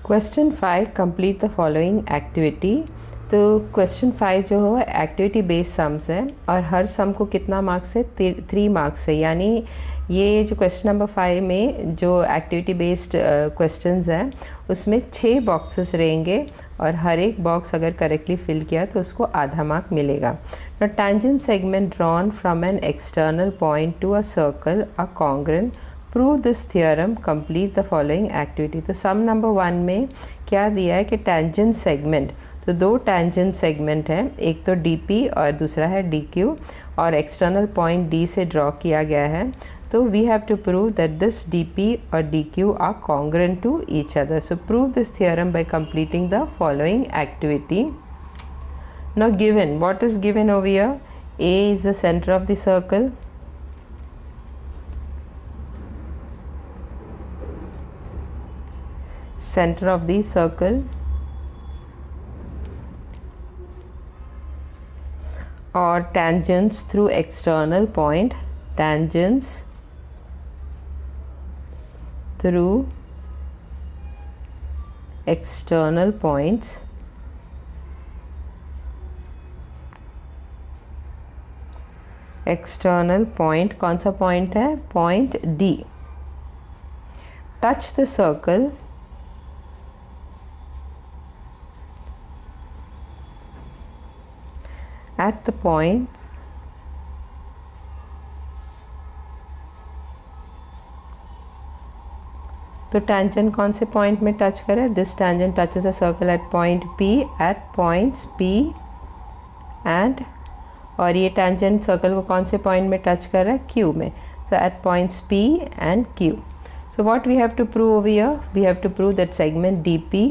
Question 5 complete the following activity. तो question 5 जो है एक्टिविटी बेस्ड सम्स है और हर सम को कितना मार्क्स है 3 मार्क्स है। यानी ये जो क्वेश्चन नंबर 5 में जो एक्टिविटी बेस्ड क्वेश्चंस हैं उसमें 6 बॉक्सेस रहेंगे और हर एक बॉक्स अगर करेक्टली फिल किया तो उसको आधा मार्क मिलेगा। The tangent segment drawn from an external point to a circle are congruent, prove this theorem, complete the following activity. तो सम नंबर 1 में क्या दिया है कि टेंजेंट सेगमेंट, तो 2 टेंजेंट सेगमेंट हैं, एक तो DP और दूसरा है DQ और एक्सटर्नल पॉइंट D से ड्रॉ किया गया है। तो we have to prove that this DP और DQ are congruent to each other. So prove this theorem by completing the following activity. Now given, what is given over here? A is the center of the circle, center of the circle, or tangents through external point, tangents through external points, external point कौन सा point है? Point D, touch the circle at the point तो tangent कौन से point में touch करे? This tangent touches a circle at point P, at points P and, और ये टेंजेंट सर्कल को कौन से पॉइंट में टच कर रहा है? Q में। So eight points P and Q। So what we have to prove over here? We have to prove that segment DP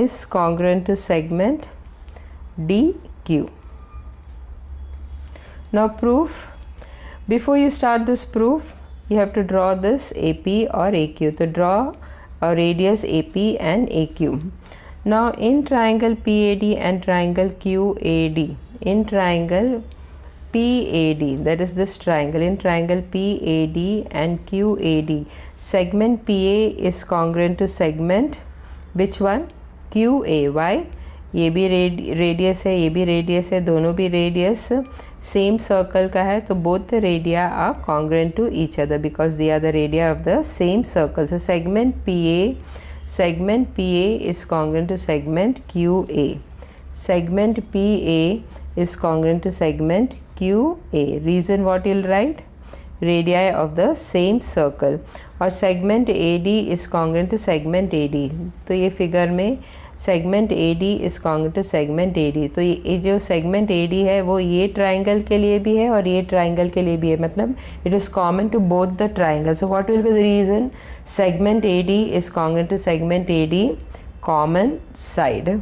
is congruent to segment DQ. Now proof. Before you start this proof, you have to draw this AP or AQ. So draw a radius AP and AQ. Now in triangle PAD and triangle QAD, in triangle PAD, that is this triangle, in triangle PAD and QAD, segment PA is congruent to segment which one? QAY। ये भी radius है, ये भी radius है, दोनों भी radius same circle का है, तो both the radii are congruent to each other because they are the radii of the same circle. So segment PA is congruent to segment QA, segment PA is congruent to segment QA. Reason what you'll write? Radii of the same circle। और segment AD is congruent to segment AD, तो ये figure में segment AD is congruent to segment AD, तो ये जो segment AD है वो ये ट्राइंगल के लिए भी है और ये ट्राइंगल के लिए भी है, मतलब it is common to both the triangles. So what will be the reason? Segment AD is congruent to segment AD, common side।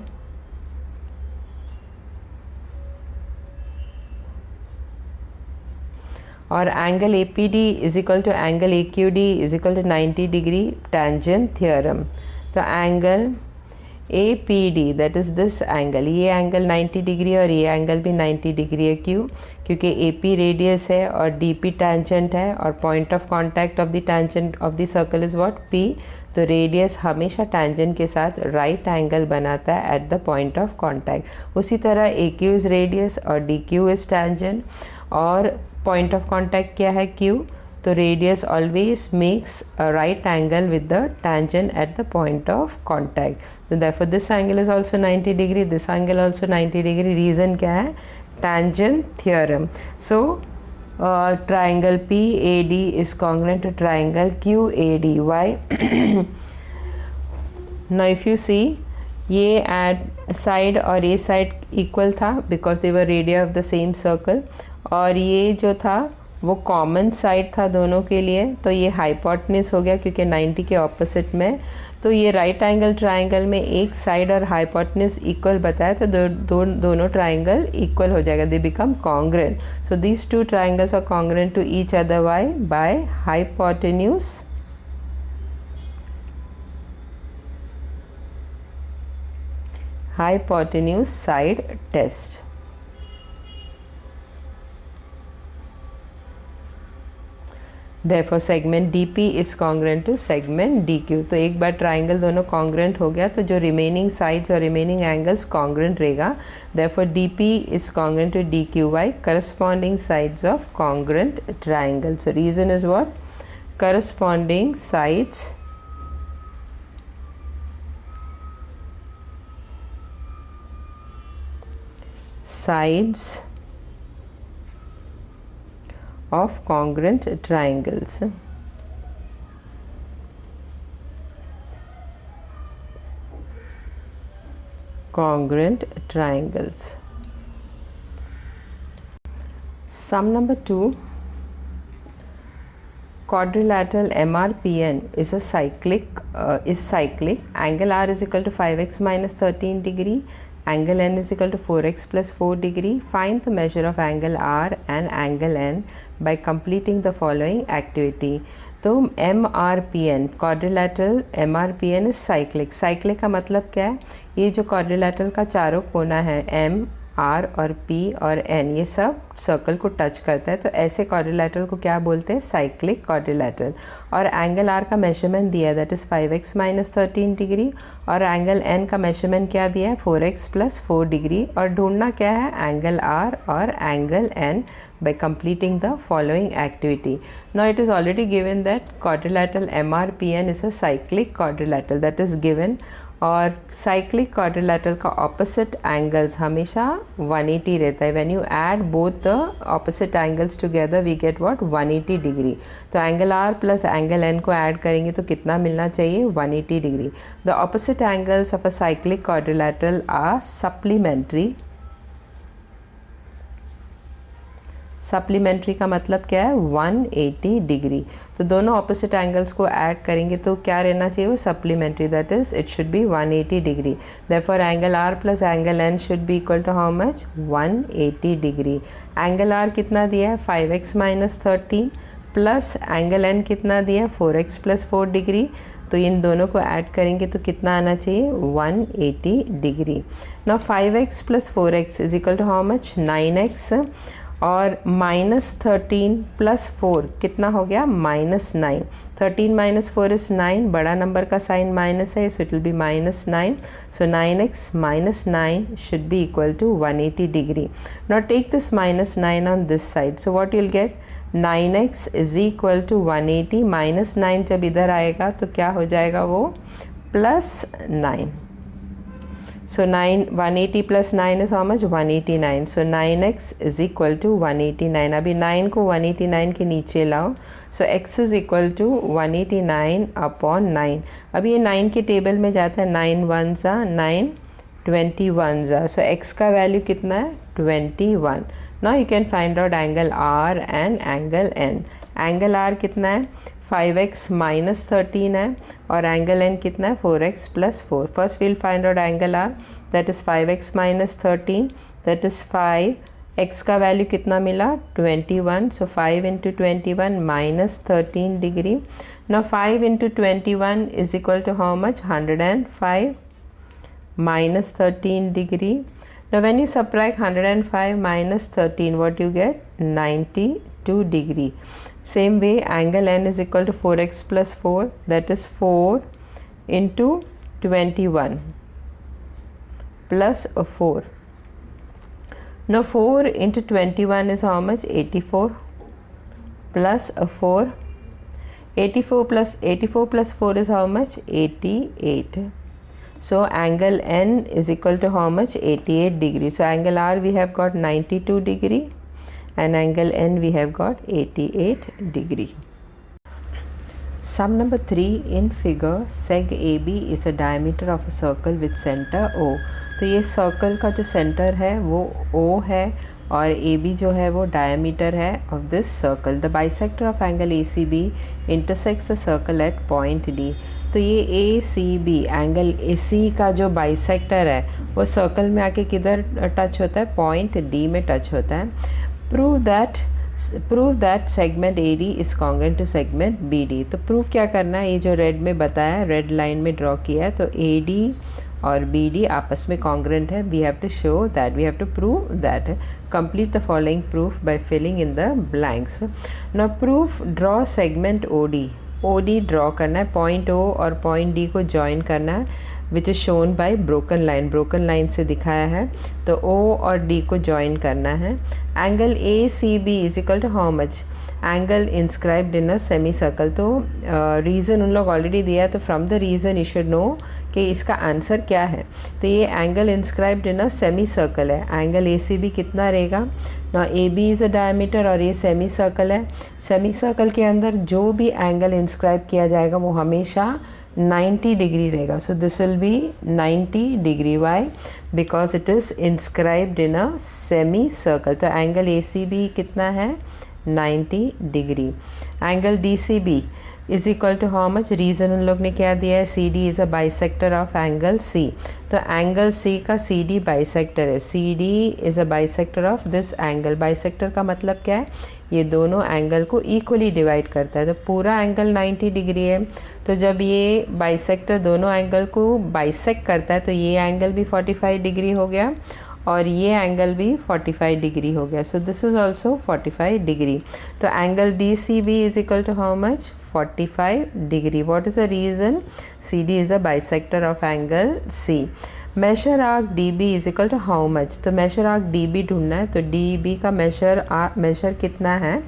और angle APD is equal to angle AQD is equal to 90 degree tangent theorem. तो angle APD that is this angle, ये angle 90 degree और ये angle भी 90 degree है। क्यों? क्योंकि AP radius है और DP टेंजेंट है और point of contact of the tangent of the circle is what? P। तो रेडियस हमेशा टेंजेंट के साथ राइट एंगल बनाता है at the point of contact. उसी तरह AQ इज़ रेडियस और DQ इज़ टेंजेंट और पॉइंट ऑफ कांटेक्ट क्या है? Q। तो radius always makes a right angle with the tangent at the point of contact. तो therefore this angle is also 90 degree, this angle also 90 degree. Reason क्या है? Tangent theorem. So triangle PAD is congruent to triangle QAD. Why? Now if you see, ये eight side और ये side equal था because they were radio of the same circle, और ये जो था वो कॉमन साइड था दोनों के लिए, तो ये हाइपोटेन्यूज हो गया क्योंकि 90 के ऑपोजिट में। तो ये राइट एंगल ट्राइंगल में एक साइड और हाइपोटेन्यूज इक्वल बताया, तो दोनों ट्राइंगल इक्वल हो जाएगा, they become congruent. So these two triangles are congruent to each other by hypotenuse side test। Therefore segment DP is congruent to segment DQ. तो एक बार ट्राइंगल दोनों congruent हो गया तो जो remaining sides और remaining angles congruent रहेगा. Therefore DP is congruent to DQY, corresponding sides of congruent triangle. So reason is what? Corresponding sides of congruent triangles. Congruent triangles. Sum number 2. Quadrilateral MRPN is cyclic. Angle R is equal to 5x minus 13 degree. Angle N is equal to 4x plus 4 degree. Find the measure of angle R and angle N by completing the following activity. तो MRPN quadrilateral MRPN is cyclic का मतलब क्या है? ये जो quadrilateral का चारों कोना है M, R और P और N, ये सब सर्कल को टच करता है, तो ऐसे क्वाड्रिलैटरल को क्या बोलते हैं? Cyclic quadrilateral. और एंगल R का मेजरमेंट दिया है, that is 5x minus 13 degree, और एंगल N का मेजरमेंट क्या दिया है? 4x plus 4 degree. और ढूंढना क्या है? एंगल R और angle N by completing the following activity. Now it is already given that quadrilateral MRPN is a cyclic quadrilateral, that is given. और साइक्लिक क्वाड्रिलैटरल का ऑपोजिट एंगल्स हमेशा 180 रहता है. When you add both the opposite angles together we get what? 180 degree. तो angle R plus angle N को add करेंगे तो कितना मिलना चाहिए? 180 degree. The opposite angles of a cyclic quadrilateral are supplementary. Supplementary का मतलब क्या है? 180 डिग्री. तो दोनों ऑपोजिट एंगल्स को ऐड करेंगे तो क्या रहना चाहिए? वो supplementary, that is it should be 180 degree. Therefore angle R plus angle N should be equal to how much? 180 degree. Angle R कितना दिया है? 5x minus 13 plus angle N कितना दिया है? 4x plus 4 degree. तो इन दोनों को ऐड करेंगे तो कितना आना चाहिए? 180 degree. Now 5x plus 4x is equal to how much? 9x. और माइनस 13 प्लस 4 कितना हो गया? माइनस 9. 13 minus 4 is 9. बड़ा नंबर का साइन माइनस है, so it will be minus 9. So 9x minus 9 should be equal to 180 degree. Now take this minus 9 on this side. So what you'll get? 9x is equal to 180. Minus 9 जब इधर आएगा तो क्या हो जाएगा? वो plus 9. So 180 plus 9 is how much? 189. So 9x is equal to 189. अभी 9 को 189 के नीचे लाओ. So x is equal to 189 upon 9. अभी ये 9 के टेबल में जाता है. 9 1s are 9, 21s are. So x का वैल्यू कितना है? 21. Now you can find out angle R and angle N. Angle R कितना है? 5x माइनस 13 है और एंगल एन कितना है? 4x plus 4. First we'll find out angle R, that is 5x minus 13, that is 5. x का value कितना मिला? 21. So 5 into 21 minus 13 degree. Now 5 into 21 is equal to how much? 105 minus 13 degree. Now when you subtract 105 minus 13, what you get? 92 degree. Same way, angle N is equal to 4x plus 4, that is 4 into 21 plus 4. Now 4 into 21 is how much? 84 plus 4. 84 plus 4 is how much? 88. So angle N is equal to how much? 88 degree. So angle R we have got 92 degree and angle N we have got 88 degree. Sum number 3 in figure, seg AB is a diameter of a circle with center O. तो ये circle का जो centre है वो O है और AB जो है वो डायमीटर है of this circle. The bisector of angle ACB intersects the circle at point D. तो ये ACB एंगल AC का जो बाइसेक्टर है वो सर्कल में आके किधर टच होता है? पॉइंट D में टच होता है. Prove that segment AD is congruent to segment BD. तो प्रूव क्या करना है? ये जो रेड में बताया, रेड लाइन में ड्रॉ किया है, तो AD और बी डी आपस में कॉन्ग्रेंट है. We have to show that, we have to prove that. Complete the following proof by filling in the blanks. Now proof, draw segment O D draw करना है, point ओ और point D को join करना है, which is shown by broken line से दिखाया है. तो ओ और डी को ज्वाइन करना है. Angle A C B is equal to how much, angle inscribed in a semicircle. तो रीज़न उन लोग ऑलरेडी दिया है, तो from the reason you should know कि इसका आंसर क्या है. तो ये angle inscribed in a semicircle है. एंगल ए सी बी कितना रहेगा ना, A B is a diameter और ये सेमी सर्कल है. सेमी सर्कल के अंदर जो भी एंगल इंस्क्राइब किया जाएगा वो हमेशा 90 डिग्री रहेगा. So this will be 90 degree. Why? Because it is inscribed in a semicircle. तो एंगल ए सी बी कितना है, 90 degree. Angle D C B is equal to how much, reason उन लोग ने क्या दिया है, C D is a bisector of angle C. तो एंगल सी का सी डी बाइसेक्टर है. C D is a bisector of this angle. Bisector का मतलब क्या है, ये दोनों एंगल को इक्वली डिवाइड करता है. तो पूरा एंगल 90 डिग्री है. तो जब ये बाइसेक्टर दोनों एंगल को बाइसेक्ट करता है तो ये एंगल भी 45 डिग्री हो गया और ये एंगल भी 45 डिग्री हो गया. So this is also 45 degree. तो angle D C B is equal to how much, 45 degree. What is the reason, C D is a bisector of angle C. Major arc D B is equal to how much. तो major arc D B ढूंढना है. तो D B का major कितना है,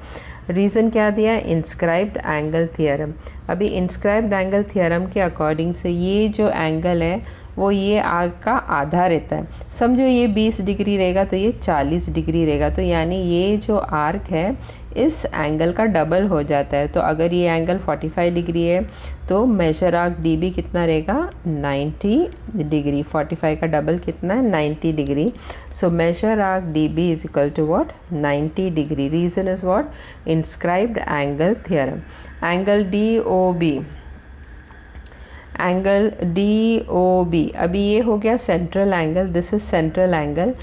reason क्या दिया है, इंस्क्राइब्ड एंगल थियरम. अभी इंस्क्राइब्ड एंगल थियरम के अकॉर्डिंग से ये जो एंगल है वो ये आर्क का आधा रहता है. समझो ये 20 डिग्री रहेगा तो ये 40 डिग्री रहेगा. तो यानी ये जो आर्क है इस एंगल का डबल हो जाता है. तो अगर ये एंगल 45 डिग्री है तो मेजर आर्क डी बी कितना रहेगा, 90 डिग्री. 45 का डबल कितना है, 90 degree. So major arc D B is equal to what, 90 degree. Reason is what, inscribed angle theorem. Angle D O B, angle D O B, अभी ये हो गया central angle. This is central angle.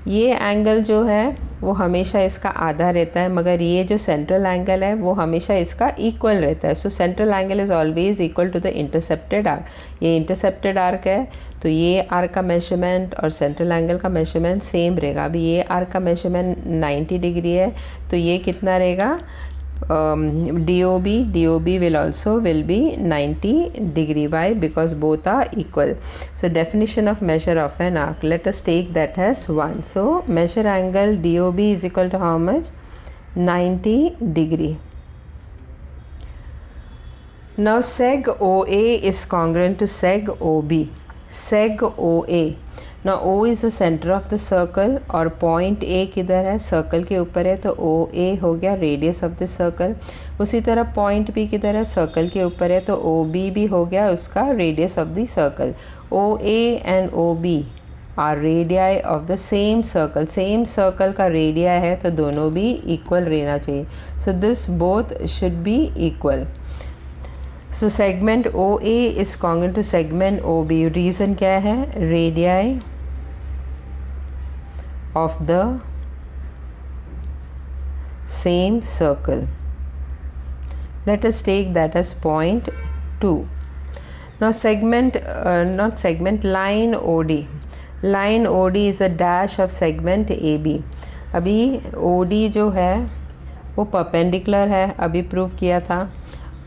ये angle जो है वो हमेशा इसका आधा रहता है, मगर ये जो सेंट्रल एंगल है वो हमेशा इसका इक्वल रहता है. So central angle is always equal to the intercepted arc. ये इंटरसेप्टेड आर्क है तो ये आर्क का मेजरमेंट और सेंट्रल एंगल का मेजरमेंट सेम रहेगा. अभी ये आर्क का मेजरमेंट 90 डिग्री है तो ये कितना रहेगा, DOB will be 90 degree. Why? Because both are equal. So definition of measure of an arc, let us take that as 1. So measure angle DOB is equal to how much, 90 degree. Now seg OA is congruent to seg OB. Seg OA, ना O is the centre of the circle और point A किधर है, circle के ऊपर है. तो OA हो गया रेडियस ऑफ द सर्कल. उसी तरह पॉइंट B किधर है, सर्कल के ऊपर है. तो OB भी हो गया उसका radius of the circle. OA and OB are radii of the same circle. Same circle का रेडिया है तो दोनों भी इक्वल रहना चाहिए. So this both should be equal. So segment OA is congruent to segment OB. Reason क्या है, radii of the same circle. Let us take that as point 2. Now segment, not segment, line OD. Line OD is a dash of segment AB. अभी OD जो है वो perpendicular है, अभी prove किया था.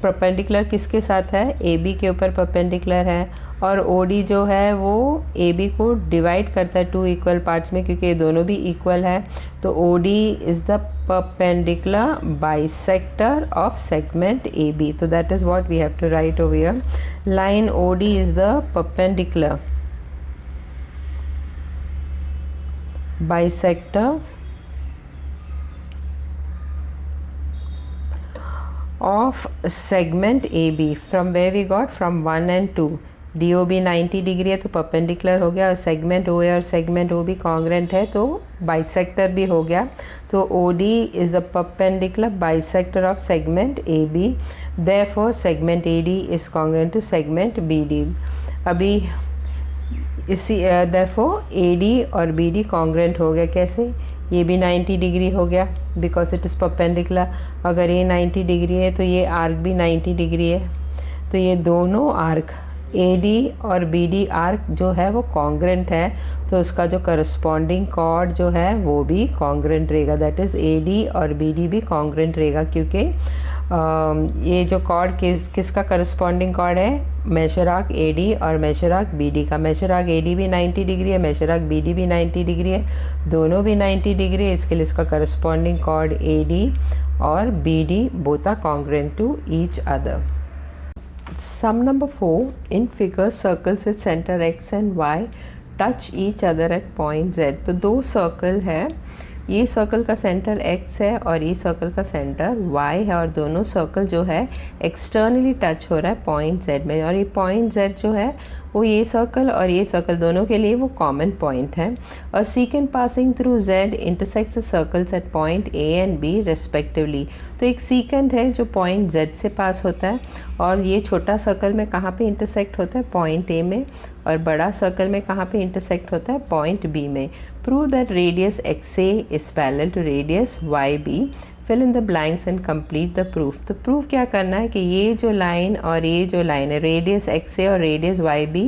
परपेंडिकुलर किसके साथ है, AB के ऊपर परपेंडिकुलर है. और OD जो है वो AB को डिवाइड करता है 2 इक्वल पार्ट्स में, क्योंकि ये दोनों भी इक्वल है. तो OD is the perpendicular bisector of segment AB. तो that is what we have to write over here. Line OD is the perpendicular bisector of segment AB. from where we got, from 1 and 2. DOB 90 degree है तो perpendicular हो गया, और segment OA और segment OB congruent है तो bisector भी हो गया. तो OD is the perpendicular bisector of segment AB. Therefore segment AD is congruent to segment BD. अभी इसी देयरफॉर AD और BD कॉन्ग्रेंट हो गया. कैसे, ये भी 90 डिग्री हो गया बिकॉज इट इज़ परपेंडिकुलर. अगर ये 90 डिग्री है तो ये आर्क भी 90 डिग्री है. तो ये दोनों आर्क AD और BD आर्क जो है वो कॉन्ग्रेंट है, तो उसका जो करस्पॉन्डिंग कॉर्ड जो है वो भी कॉन्ग्रेंट रहेगा, दैट इज़ AD और BD भी कॉन्ग्रेंट रहेगा, क्योंकि ये जो कॉर्ड किसका करस्पॉन्डिंग कॉर्ड है, मेजर आर्क AD और मेजर आर्क BD का। मेजर आर्क AD भी 90 डिग्री है, मेजर आर्क BD भी 90 डिग्री है, दोनों भी 90 डिग्री है, इसके लिए इसका करस्पॉन्डिंग कॉर्ड AD और BD both are congruent to each other. Sum number 4, in figure circles with center x and y touch each other at point z। तो दो सर्कल है, ये सर्कल का सेंटर x है और ये सर्कल का सेंटर y है, और दोनों सर्कल जो है एक्सटर्नली टच हो रहा है पॉइंट z में, और ये पॉइंट z जो है वो ये सर्कल और ये सर्कल दोनों के लिए वो कॉमन पॉइंट है। और सीकेंड passing through z intersect the circles eight point a and b respectively. तो एक सीकेंड है जो पॉइंट z से पास होता है, और ये छोटा सर्कल में कहाँ पे इंटरसेक्ट होता है, पॉइंट a में, और बड़ा सर्कल में कहाँ पे इंटरसेक्ट होता है, पॉइंट b में। Prove that radius xa is parallel to radius yb। Fill in the blanks and complete the proof. तो प्रूफ क्या करना है कि ये जो लाइन और ये जो लाइन है, रेडियस एक्स ए और रेडियस वाई बी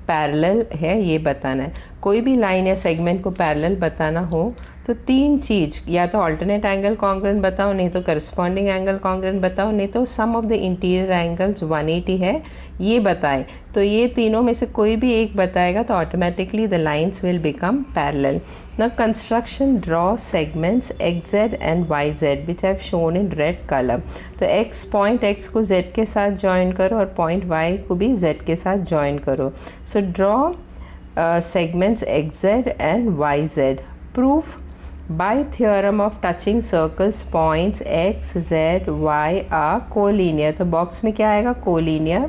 पैरेलल है, ये बताना है। कोई भी लाइन या सेगमेंट को पैरेलल बताना हो तो तीन चीज़, या तो अल्टरनेट एंगल कॉन्ग्रेंट बताओ, नहीं तो करस्पॉन्डिंग एंगल कॉन्ग्रेंट बताओ, नहीं तो सम ऑफ द इंटीरियर एंगल्स 180 है ये बताए। तो ये तीनों में से कोई भी एक बताएगा तो automatically the lines will become parallel. Now construction, draw segments xz and yz which I have shown in red color। तो x पॉइंट x को z के साथ ज्वाइन करो और पॉइंट y को भी z के साथ ज्वाइन करो। So draw segments xz and yz। Proof by theorem of touching circles points x z y are collinear। तो बॉक्स में क्या आएगा, collinear।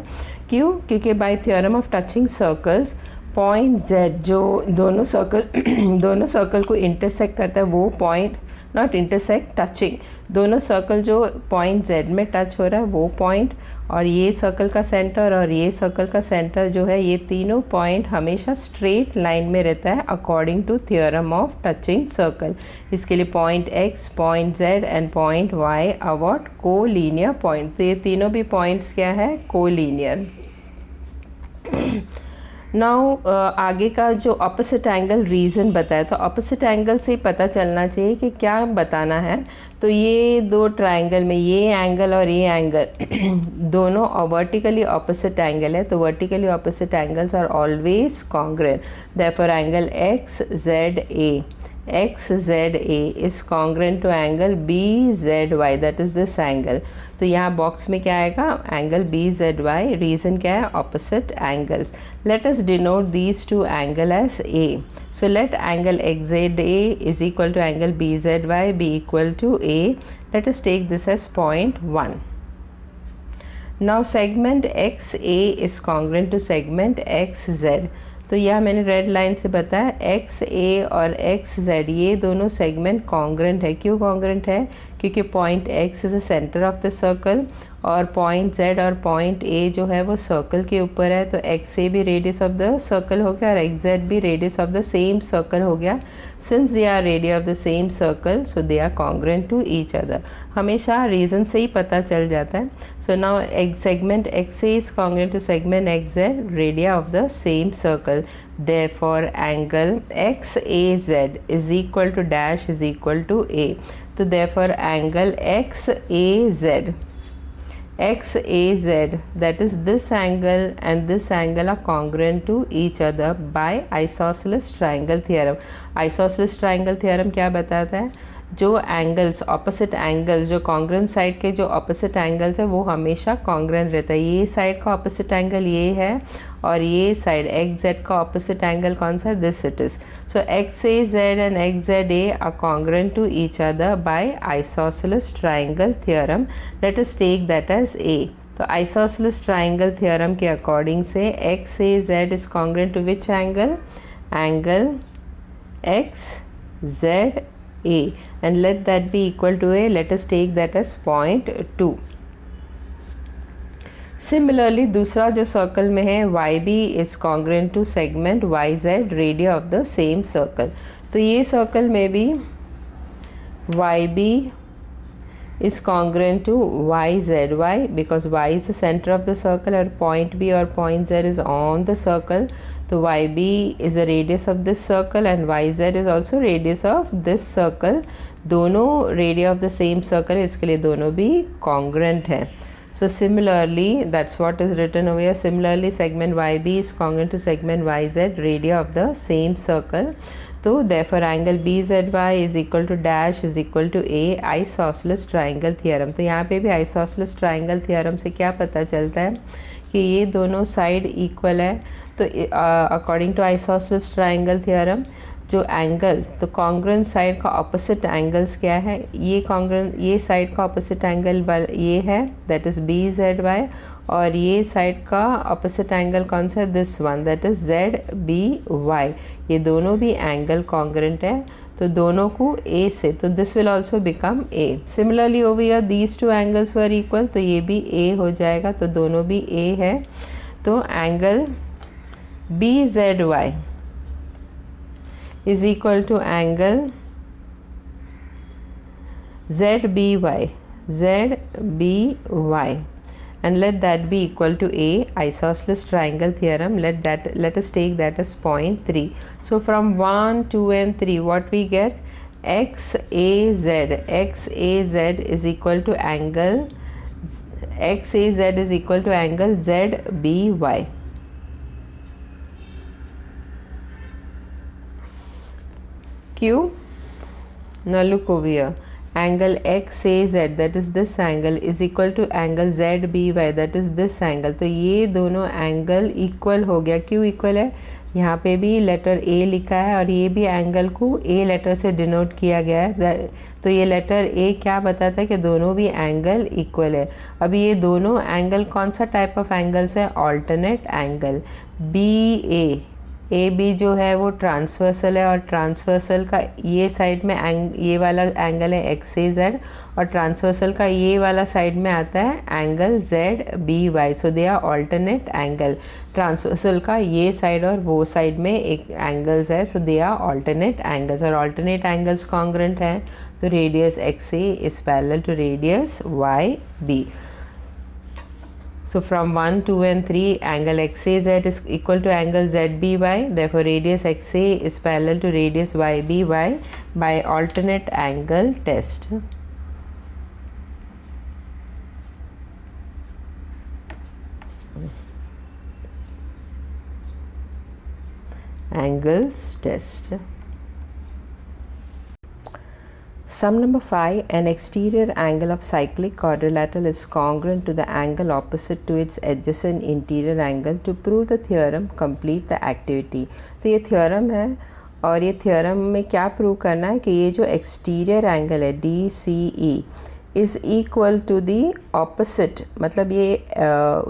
क्यों? क्योंकि by theorem of touching circles point z जो दोनों सर्कल को इंटरसेक्ट करता है वो पॉइंट, नॉट इंटरसेक्ट, टचिंग, दोनों सर्कल जो पॉइंट z में टच हो रहा है वो पॉइंट, और ये सर्कल का सेंटर और ये सर्कल का सेंटर जो है, ये तीनों पॉइंट हमेशा स्ट्रेट लाइन में रहता है according to theorem of touching circle. इसके लिए point x, point z and point y are what, collinear point. तो ये तीनों भी पॉइंट्स क्या है, कोलीनियर। नाउ आगे का जो ऑपोजिट एंगल रीज़न बताया, तो ऑपोजिट एंगल से ही पता चलना चाहिए कि क्या बताना है। तो ये दो ट्रायंगल में ये एंगल और ये एंगल दोनों वर्टिकली ऑपोजिट एंगल है, तो vertically opposite angles are always congruent. Therefore angle XZA is congruent to angle BZY, that is this angle। तो यहाँ बॉक्स में क्या आएगा, एंगल BZY, रीज़न क्या है, opposite angles. Let us denote these two angle as A। So let angle XZA is equal to angle BZY be equal to A। Let us take this as point 1। Now segment XA is congruent to segment XZ। तो यह मैंने red line से बताया, x ए और X Z ये दोनों segment congruent है। क्यों कॉन्ग्रेंट है, क्योंकि point x is the centre of the circle और पॉइंट जेड और पॉइंट ए जो है वो सर्कल के ऊपर है, तो एक्स ए भी रेडियस ऑफ द सर्कल हो गया और एक्स जेड भी radius of the same circle हो गया। Since they are radius of the same circle so they are congruent to each other. हमेशा रीज़न से ही पता चल जाता है। So now segment X A is congruent to segment X Z, radii of the same circle. Therefore angle XAZ is equal to dash is equal to A। तो therefore angle XAZ that is this angle and this angle are congruent to each other by isosceles triangle theorem। isosceles triangle theorem क्या बताता है, जो angles opposite angles जो congruent side के जो opposite angles है वो हमेशा कॉन्ग्रेंट रहता है। ये साइड का ऑपोजिट एंगल ये है और ये साइड एक्स जेड का ऑपोजिट एंगल कौन सा है, this it is. So X A Z and X Z A are congruent to each other by isosceles triangle theorem. Let us take that as A. तो isosceles triangle theorem के according से X A Z is congruent to which angle, angle X Z A, and let that be equal to A। Let us take that as point 2। Similarly दूसरा जो circle में है YB is congruent to segment YZ, radio of the same circle. तो ये circle में भी YB is congruent to YZY because Y is the center of the circle or point B or point Z is on the circle. So YB is the radius of this circle and YZ is also radius of this circle. दोनों radii of the same circle है, इसके लिए दोनों भी congruent है. So similarly, that's what is written over here. Similarly, segment YB is congruent to segment YZ, radii of the same circle. तो therefore angle BZY is equal to dash is equal to A, isosceles triangle theorem. तो यहाँ पे भी isosceles triangle theorem से क्या पता चलता है कि ये दोनों साइड इक्वल है. तो according to isosceles triangle theorem जो एंगल, तो कॉन्ग्रुएंट साइड का ऑपोजिट एंगल्स क्या है, ये साइड का ऑपोजिट एंगल ये है, दैट इज़ BZY, और ये साइड का ऑपोजिट एंगल कौन सा है, this one, that is ZBY. ये दोनों भी एंगल कॉन्ग्रुएंट है, तो दोनों को A से, तो this will also become A. Similarly over here these two angles were equal, तो ये भी A हो जाएगा, तो दोनों भी A है. तो angle BZY is equal to angle ZBY, and let that be equal to A, isosceles triangle theorem. Let us take that as point 3. So from 1, 2 and 3 what we get, XAZ is equal to angle ZBY. Q. Now look over here. Angle XAZ, that is this angle, is equal to angle ZBY, that is this angle. तो ये दोनों angle equal हो गया. क्यों equal है, यहाँ पे भी लेटर A लिखा है और ये भी एंगल को A लेटर से डिनोट किया गया है. तो ये लेटर A क्या बताता है कि दोनों भी एंगल इक्वल है. अभी ये दोनों एंगल कौन सा टाइप ऑफ एंगल्स है, ऑल्टरनेट एंगल. AB जो है वो ट्रांसवर्सल है, और ट्रांसवर्सल का ये साइड में ये वाला एंगल है XAZ, और ट्रांसवर्सल का ये वाला साइड में आता है angle ZBY. So they are alternate angle. Transversal का ये साइड और वो साइड में एक एंगल्स है, so they are alternate angles, और ऑल्टरनेट एंगल्स कॉन्ग्रुएंट है. तो radius XA is parallel to radius YB. So from 1, 2 and 3 angle XAZ is equal to angle ZBY, therefore radius XA is parallel to radius YBY by alternate angle test. Angles test. Sum number 5, an exterior angle of cyclic quadrilateral is congruent to the angle opposite to its adjacent interior angle. To prove the theorem, complete the activity. तो ये theorem है, और ये theorem में क्या prove करना है कि ये जो exterior angle है DCE is equal to the opposite, मतलब ये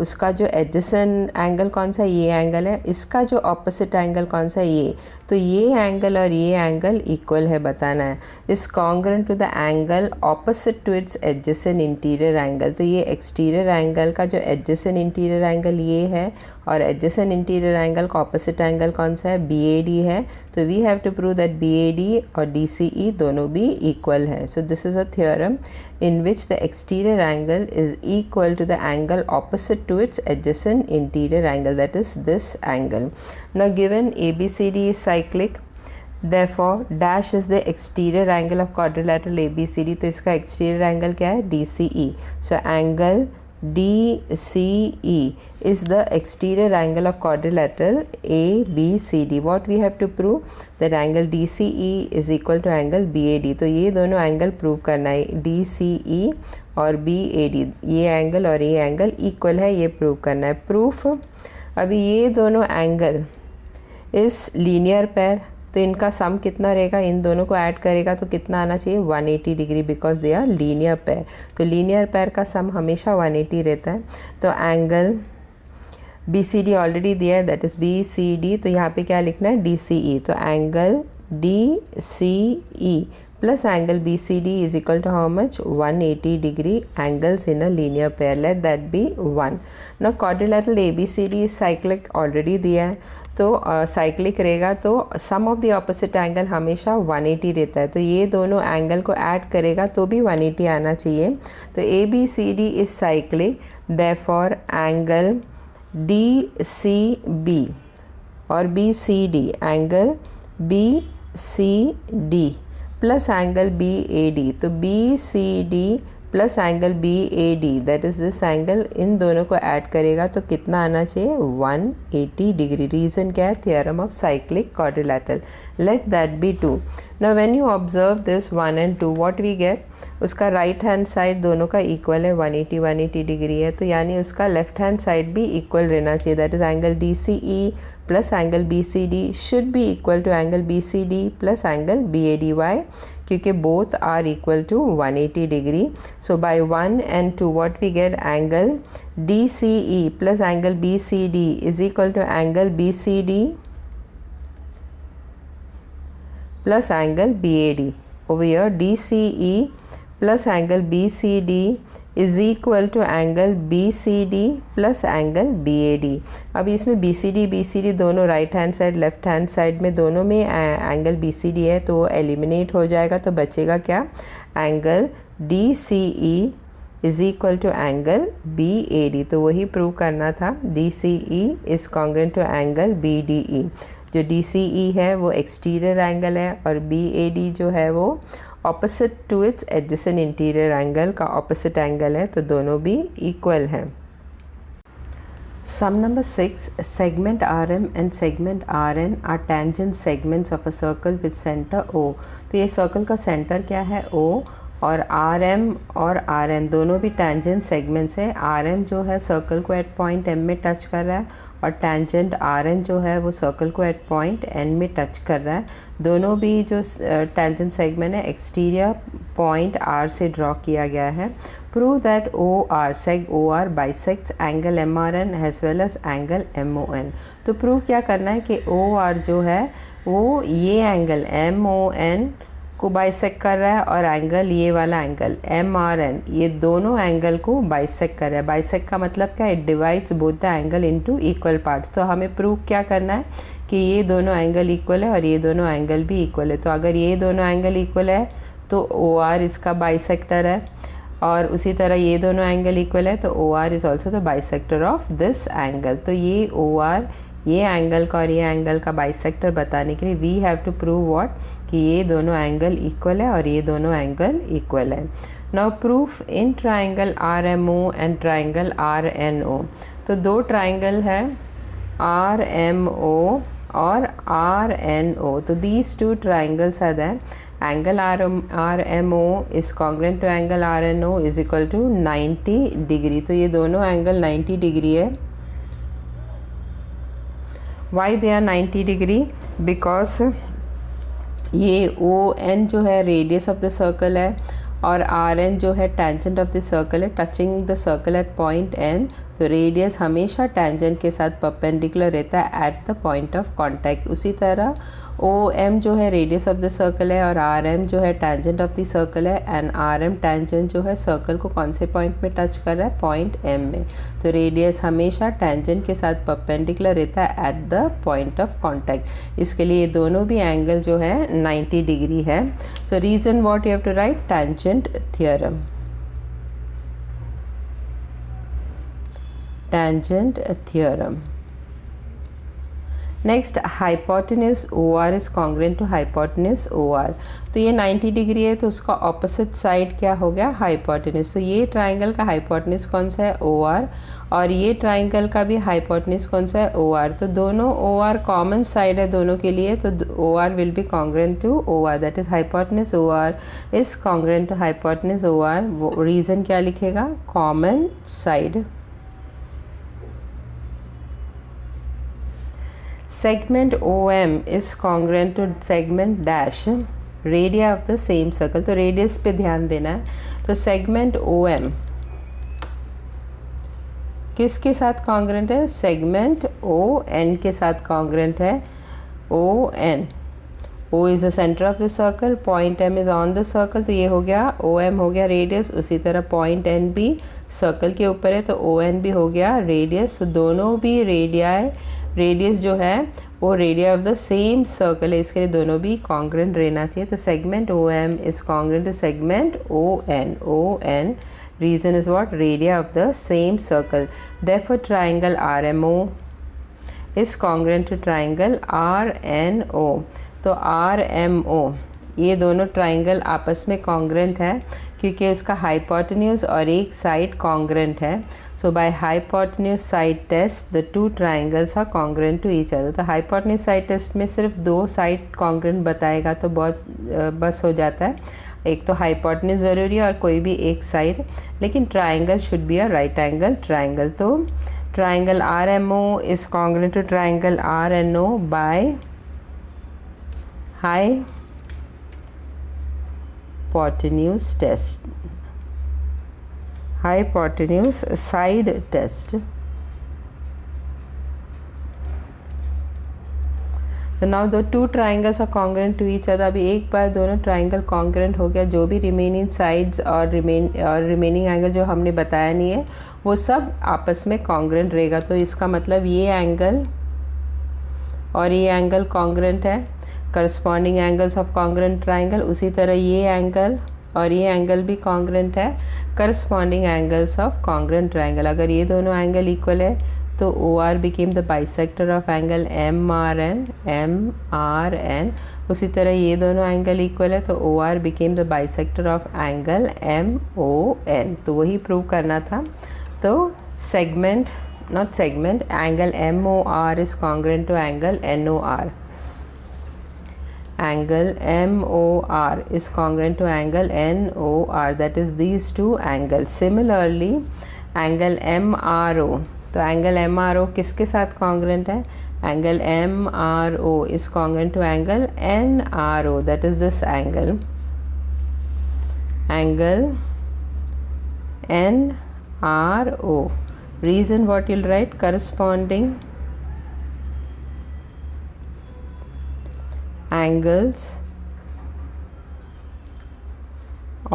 उसका जो एडजेसेंट एंगल कौन सा, ये एंगल है, इसका जो ऑपोजिट एंगल कौन सा, ये. तो ये एंगल और ये एंगल इक्वल है बताना है. Is congruent to the angle opposite to its adjacent interior angle. तो ये एक्सटीरियर एंगल का जो एडजेसेंट इंटीरियर एंगल ये है, और एडजेसेंट इंटीरियर एंगल का ऑपोजिट एंगल कौन सा है, BAD है. तो we have to prove that BAD और DCE दोनों भी इक्वल है. So this is a theorem in which the exterior angle is equal to the angle opposite to its adjacent interior angle, that is this angle. Now given ABCD is cyclic, therefore dash is the exterior angle of quadrilateral ABCD. तो इसका exterior angle क्या है, DCE. So angle DCE is the exterior angle of quadrilateral ABCD. What we have to prove, that angle DCE is equal to angle BAD. तो ये दोनों angle prove करना है, DCE और BAD, ये एंगल और ये एंगल इक्वल है, ये प्रूव करना है. प्रूफ, अभी ये दोनों एंगल इस लीनियर पेयर, तो इनका सम कितना रहेगा, इन दोनों को ऐड करेगा तो कितना आना चाहिए, 180 degree, because they are linear pair. तो लीनियर पेयर का सम हमेशा 180 रहता है. तो एंगल BCD ऑलरेडी दिया है, दैट इज़ BCD. तो यहाँ पे क्या लिखना है, DCE. तो angle DCE plus angle BCD is equal to how much? 180 degree angles in a linear pair. Let that be 1. Now quadrilateral ABCD is cyclic, already दिया है, तो साइक्लिक रहेगा तो सम ऑफ द ऑपोजिट एंगल हमेशा 180 रहता है, तो ये दोनों एंगल को ऐड करेगा तो भी 180 आना चाहिए. तो ABCD is cyclic, therefore angle DCB और BCD, angle BCD plus angle BAD, तो BCD plus angle BAD that is this angle, इन दोनों को ऐड करेगा तो कितना आना चाहिए? 180 डिग्री. रीज़न क्या है? Theorem of cyclic quadrilateral. Let that be 2. Now when you observe this 1 and 2 what we get? उसका राइट हैंड साइड दोनों का इक्वल है, 180 डिग्री है, तो यानी उसका लेफ्ट हैंड साइड भी इक्वल रहना चाहिए. That is angle DCE plus angle BCD should be equal to angle BCD plus angle BAD. Why? क्योंकि both are equal to 180 degree. So by 1 and 2 what we get? Angle DCE plus angle BCD is equal to angle BCD plus angle BAD. Over here DCE plus angle BCD is equal to angle BCD plus angle BAD. अब इसमें BCD दोनों right hand side left hand side में दोनों में angle BCD है, तो वो eliminate हो जाएगा, तो बचेगा क्या? Angle DCE is equal to angle BAD. तो वही प्रूव करना था. DCE is congruent to angle BDE. जो DCE है वो एक्सटीरियर एंगल है और BAD जो है वो opposite to its adjacent interior angle का ऑपोजिट एंगल है, तो दोनों भी इक्वल हैं. Sum number 6, segment RM and segment RN are tangent segments of a circle with center O. तो ये सर्कल का सेंटर क्या है? O. और RM और RN दोनों भी tangent segments है. RM जो है सर्कल को एट पॉइंट M में टच कर रहा है और tangent RN जो है वो सर्कल को एट पॉइंट N में टच कर रहा है. दोनों भी जो tangent segment है एक्सटीरियर पॉइंट R से ड्रॉ किया गया है. Prove that OR seg OR bisects angle MRN as well as angle MON. तो प्रूव क्या करना है कि OR जो है वो ये एंगल MON को बाइसेक्ट कर रहा है और एंगल ये वाला एंगल MRN ये दोनों एंगल को बाइसेक्ट कर रहा है. बाइसेक्ट का मतलब क्या? It divides both the angle into equal parts. तो हमें प्रूव क्या करना है कि ये दोनों एंगल इक्वल है और ये दोनों एंगल भी इक्वल है. तो अगर ये दोनों एंगल इक्वल है तो OR इसका बाइसेक्टर है, और उसी तरह ये दोनों एंगल इक्वल है तो OR is also the bisector of this angle. तो ये OR ये एंगल का और ये एंगल का बाइसेक्टर बताने के लिए we have to prove what? कि ये दोनों एंगल इक्वल है और ये दोनों एंगल इक्वल है. Now proof in triangle RMO and triangle RNO. तो दो ट्राइंगल है RMO और RNO. तो these two triangles are that angle RMO is congruent to angle RNO is equal to 90 degree. तो ये दोनों एंगल 90 डिग्री है. Why they are 90 degree? Because ये ON जो है रेडियस ऑफ द सर्कल है और RN जो है टेंजेंट ऑफ द सर्कल है, touching the circle at point N. तो रेडियस हमेशा टेंजेंट के साथ परपेंडिकुलर रहता है at the point of contact. उसी तरह OM जो है रेडियस ऑफ द सर्कल है और RM जो है टेंजेंट ऑफ द सर्कल है, एंड RM टेंजेंट जो है सर्कल को कौन से पॉइंट में टच कर रहा है? पॉइंट M में. तो रेडियस हमेशा टेंजेंट के साथ परपेंडिकुलर रहता है at the point of contact. इसके लिए दोनों भी एंगल जो है 90 डिग्री है. So reason what you have to write? Tangent theorem. Tangent theorem. Next hypotenuse OR is congruent to hypotenuse OR. तो ये 90 डिग्री है तो उसका ऑपोजिट साइड क्या हो गया? हाइपोटेन्यूज. तो ये ट्राइंगल का हाइपोटेन्यूज कौन सा है? OR. और ये ट्राइंगल का भी हाइपोटेन्यूज कौन सा है? OR. तो दोनों OR कॉमन साइड है दोनों के लिए, तो OR will be congruent to OR. That is hypotenuse OR is congruent to hypotenuse OR. वो रीज़न क्या लिखेगा? Common side. segment OM is congruent to segment dash radii of the same circle. तो radius पे ध्यान देना है. तो segment OM किसके साथ कॉन्ग्रेंट है? सेगमेंट ON के साथ कॉन्ग्रेंट है. ON O is the centre of the circle, point M is on the circle, तो ये हो गया OM हो गया रेडियस। उसी तरह पॉइंट N भी सर्कल के ऊपर है तो ON भी हो गया रेडियस। तो दोनों भी रेडियस जो है वो radii of the same circle है, इसके लिए दोनों भी कॉन्ग्रेंट रहना चाहिए। तो segment OM is congruent to segment ON reason is what, radii of the same circle. Therefore triangle RMO is congruent to triangle RNO। तो RMO ये दोनों ट्राइंगल आपस में कॉन्ग्रेंट है क्योंकि उसका हाइपोटेन्यूज और एक साइड कॉन्ग्रेंट है। So by hypotenuse side test the two triangles are congruent to each other. तो हाइपोटेन्यूज साइड टेस्ट में सिर्फ दो साइड कॉन्ग्रेंट बताएगा तो बहुत बस हो जाता है, एक तो हाइपोटेन्यूज ज़रूरी है और कोई भी एक साइड, लेकिन triangle should be a right angle triangle. तो triangle RMO is congruent to triangle RNO by hypotenuse test, hypotenuse side test। तो now the two triangles are congruent to each other. अभी एक बार दोनों ट्राइंगल कॉन्ग्रेंट हो गया, जो भी remaining sides और रिमेनिंग एंगल जो हमने बताया नहीं है वो सब आपस में कॉन्ग्रेंट रहेगा। तो इसका मतलब ये एंगल और ये एंगल कॉन्ग्रेंट है, corresponding angles of congruent triangle. उसी तरह ये एंगल और ये एंगल भी कॉन्ग्रेंट है, corresponding angles of congruent triangle. अगर ये दोनों एंगल इक्वल है तो OR became the bisector of angle MRN। उसी तरह ये दोनों एंगल इक्वल है तो OR became the bisector of angle MON। तो वही प्रूव करना था। तो segment not segment, angle MOR is congruent to angle NOR। Angle MOR is congruent to angle NOR, that is these two angles. Similarly angle MRO, तो angle MRO किसके साथ congruent है? Angle MRO is congruent to angle NRO, that is this angle, angle NRO. Reason what you'll write, corresponding angles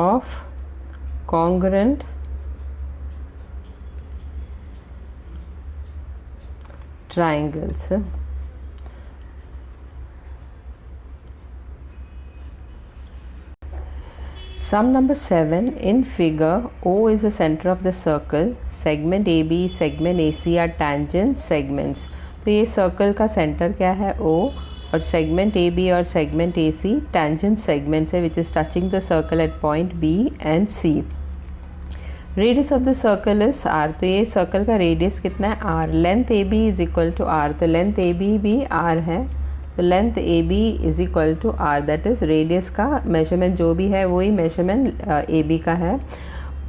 of congruent triangles। Sum number 7, in figure O is the center of the circle, segment AB, segment AC are tangent segments। तो ये circle का centre क्या है O, और segment AB और segment AC tangent segments है which is touching the circle at point B and C। Radius of the circle is R। तो ये सर्कल का रेडियस कितना है R। Length AB is equal to R, तो length AB भी R है, तो length AB is equal to R, that is radius का मेजरमेंट जो भी है वही मेजरमेंट AB का है।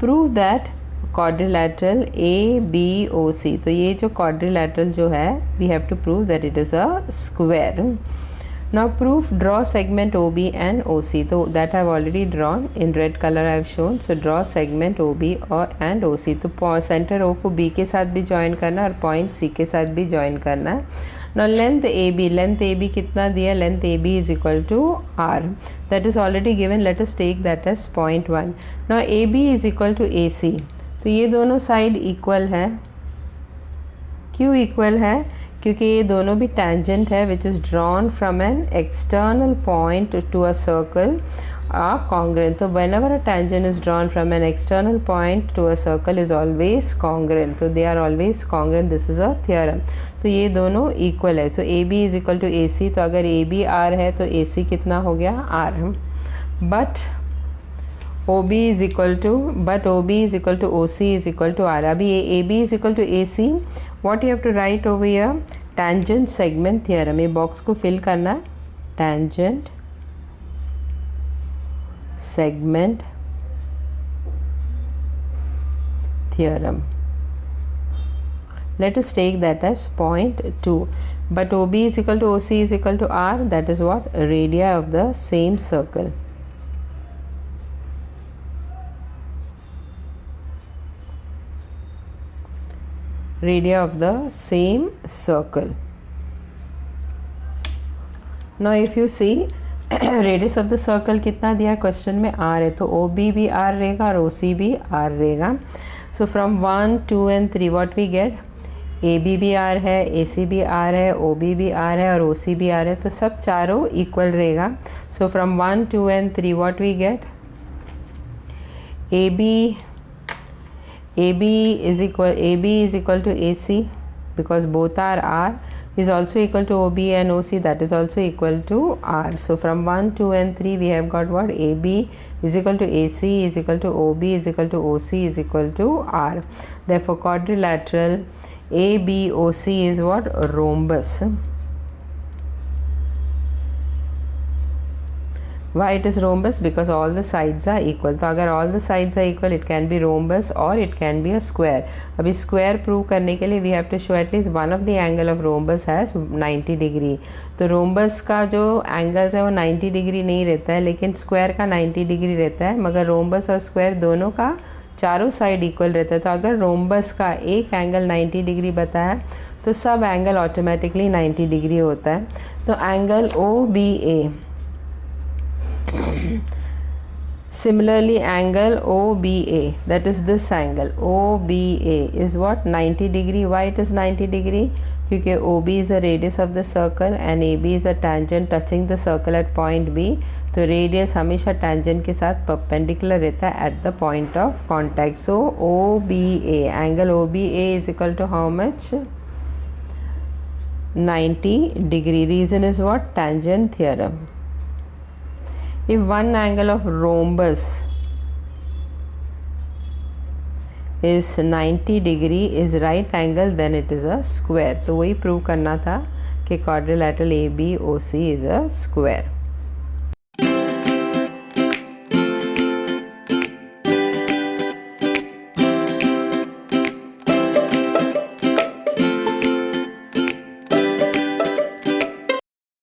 प्रूव दैट quadrilateral ABOC, तो ये जो quadrilateral जो है we have to prove that it is a square। Now proof, draw segment OB and OC, तो that I have already drawn in red color I have shown। So draw segment OB and OC, तो centre O को B के साथ भी join करना है और point C के साथ भी ज्वाइन करना है। Now length AB कितना दिया, length AB is equal to R, that is already given, let us take that as 0.1। Now AB is equal to AC, तो ये दोनों साइड इक्वल है। क्यों इक्वल है? क्योंकि ये दोनों भी टेंजेंट है which is drawn from an external point to a circle are congruent. तो whenever a tangent is drawn from an external point to a circle is always congruent, तो they are always congruent, this is a theorem. तो ये दोनों equal है, तो AB is equal to AC, तो अगर AB R है तो AC कितना हो गया R। But OB is equal to OC is equal to R। अभी ये AB is equal to AC, what you have to write over here, tangent segment theorem। ये बॉक्स को फिल करना है, tangent segment theorem। Let us take that as 0.2, but OB is equal to OC is equal to R, that is what, radii of the same circle। radii of the same circle। Now if you see radius of the circle कितना दिया है question में, are है, तो O B भी R रहेगा और ओ सी भी आर रहेगा. So from 1, 2 and 3 what we get, A B भी आर है, ए सी भी आर है, ओ बी भी आर है और ओ सी भी आर है, तो सब चारों इक्वल रहेगा. So from 1, 2 and 3 what we get, A B is equal to AC because both are R, is also equal to OB and OC, that is also equal to R. So from 1, 2 and 3 we have got what, AB is equal to AC is equal to OB is equal to OC is equal to R. Therefore quadrilateral ABOC is what, rhombus. Why it is rhombus? Because all the sides are equal. तो अगर all the sides are equal, it can be rhombus or it can be a square. अभी square prove करने के लिए we have to show at least one of the angle of rhombus has 90 degree. तो rhombus का जो angles है वो 90 degree नहीं रहता है, लेकिन square का 90 degree रहता है, मगर rhombus और square दोनों का चारों साइड इक्वल रहता है. तो अगर rhombus का एक एंगल 90 डिग्री बताया तो सब एंगल ऑटोमेटिकली 90 डिग्री होता है. तो angle OBA, similarly angle OBA, that is this angle OBA is what, 90 degree. Why it is 90 degree? क्योंकि OB is the radius of the circle and AB is a tangent touching the circle at point B. तो radius हमेशा tangent के साथ perpendicular रहता है at the point of contact. So OBA, angle OBA is equal to how much, 90 degree. Reason is what, tangent theorem. If one angle of rhombus is 90 degree is right angle, then it is a square. तो वही prove करना था कि quadrilateral ABOC is a square.